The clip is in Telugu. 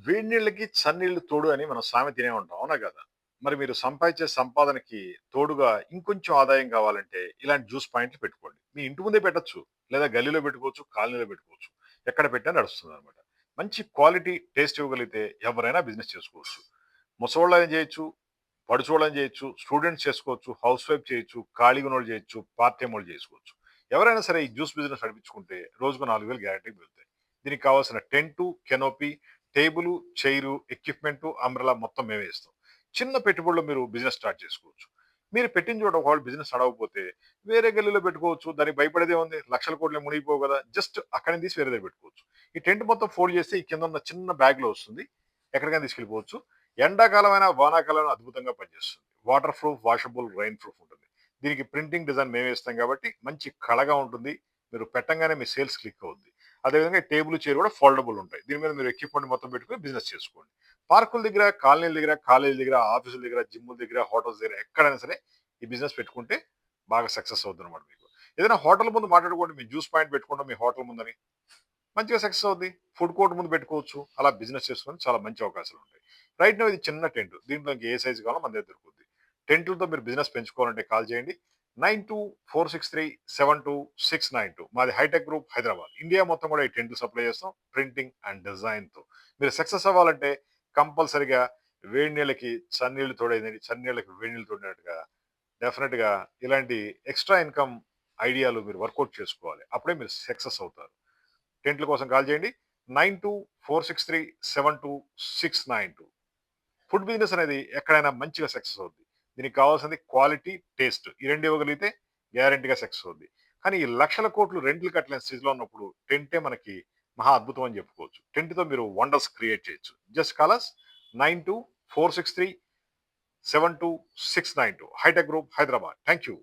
వేడి నీళ్ళకి చన్నీళ్ళు తోడు అని మనం సామెత ఇనే ఉంటాం. అవునా కదా? మరి మీరు సంపాదించే సంపాదనకి తోడుగా ఇంకొంచెం ఆదాయం కావాలంటే ఇలాంటి జ్యూస్ పాయింట్లు పెట్టుకోండి. మీ ఇంటి ముందే పెట్టొచ్చు. లేదా గల్లీలో పెట్టుకోవచ్చు, కాలనీలో పెట్టుకోవచ్చు. ఎక్కడ పెట్టినా నడుస్తుందనమాట. మంచి క్వాలిటీ టేస్ట్ ఇవ్వగలిగితే ఎవరైనా బిజినెస్ చేసుకోవచ్చు. ముసలోళ్ళైనా చేయొచ్చు, పడుచోళ్ళని చేయొచ్చు, స్టూడెంట్స్ చేసుకోవచ్చు, హౌస్ వైఫ్ చేయొచ్చు, ఖాళీగా ఉన్నోళ్ళు చేయొచ్చు, పార్ట్ టైమ్ వాళ్ళు చేసుకోవచ్చు. ఎవరైనా సరే ఈ జ్యూస్ బిజినెస్ నడిపించుకుంటే రోజుకు 4,000 గ్యారంటీగా మిగులుతాయి. దీనికి కావాల్సిన tent, canopy, table, chair, equipment, umbrella మొత్తం మేమే ఇస్తాం. చిన్న పెట్టుబడిలో మీరు బిజినెస్ స్టార్ట్ చేసుకోవచ్చు. మీరు పెట్టిన చోట ఒకవేళ బిజినెస్ నడవకపోతే వేరే గల్లీలో పెట్టుకోవచ్చు. దానికి భయపడేదేముంది? లక్షల కోట్లు మునిగిపోవు కదా! జస్ట్ అక్కడి నుంచి తీసి వేరే దగ్గర పెట్టుకోవచ్చు. ఈ టెంట్ మొత్తం ఫోల్డ్ చేస్తే ఈ కింద ఉన్న చిన్న బ్యాగ్‌లో వస్తుంది. ఎక్కడికైనా తీసుకెళ్ళిపోవచ్చు. ఎండాకాలమైనా, వానాకాలమైనా అద్భుతంగా పనిచేస్తుంది. Water proof, washable, rain proof ఉంటుంది. దీనికి ప్రింటింగ్ డిజైన్ మేమే ఇస్తాం కాబట్టి మంచి కళగా ఉంటుంది. మీరు పెట్టంగానే మీ సేల్స్ క్లిక్ అవుద్ది. అదేవిధంగా టేబుల్, చైర్ కూడా ఫోల్డబుల్ ఉంటాయి. దీని మీద మీరు ఎక్విప్‌మెంట్ మొత్తం పెట్టుకొని బిజినెస్ చేసుకోండి. పార్కుల దగ్గర, కాలనీల దగ్గర, కాలేజీల దగ్గర, ఆఫీసుల దగ్గర, జిమ్ముల దగ్గర, హోటల్స్ దగ్గర ఎక్కడైనా సరే ఈ బిజినెస్ పెట్టుకుంటే బాగా సక్సెస్ అవుద్దనమాట మీకు. ఏదైనా హోటల్ ముందు మాట్లాడుకోండి. మీ జ్యూస్ పాయింట్ పెట్టుకుంటాం మీ హోటల్ ముందని. మంచిగా సక్సెస్ అవుద్ది. ఫుడ్ కోర్ట్ ముందు పెట్టుకోవచ్చు. అలా బిజినెస్ చేసుకొని చాలా మంచి అవకాశాలుంటాయి. రైట్ నౌ ఇది చిన్న టెంట్. దీంట్లో ఇంక ఏ సైజ్ కావాలో మన దగ్గర దొరుకుద్ది. టెంట్‌లతో మీరు బిజినెస్ పెంచుకోవాలంటే కాల్ చేయండి. 9246372692 మాది హైటెక్ గ్రూప్ హైదరాబాద్. ఇండియా మొత్తం కూడా ఈ టెంట్లు సప్లై చేస్తాం. ప్రింటింగ్ అండ్ డిజైన్‌తో. మీరు సక్సెస్ అవ్వాలంటే కంపల్సరీగా వేడి నీళ్ళకి చన్నీళ్లు తోడైందని చన్నీళ్ళకి వేడి నీళ్ళు తోడినట్టుగా డెఫినిట్‌గా ఇలాంటి ఎక్స్‌ట్రా ఇన్‌కమ్ ఐడియాలు మీరు వర్కౌట్ చేసుకోవాలి. అప్పుడే మీరు సక్సెస్ అవుతారు. టెంట్ల కోసం కాల్ చేయండి. 9246372692 ఫుడ్ బిజినెస్ అనేది ఎక్కడైనా మంచిగా సక్సెస్ అవుద్ది. దీనికి కావాల్సింది క్వాలిటీ, టేస్ట్. ఈ 2 ఇవ్వగలిగితే గ్యారంటీగా సక్సెస్ అవుద్ది. కానీ ఈ లక్షల కోట్లు రెంట్‌లు కట్టలేని స్థితిలో ఉన్నప్పుడు టెంటే మనకి మహా అద్భుతం అని చెప్పుకోవచ్చు. టెంట్‌తో మీరు వండర్స్ క్రియేట్ చేయొచ్చు. Just call us 9246372692 hitech group Hyderabad. Thank you.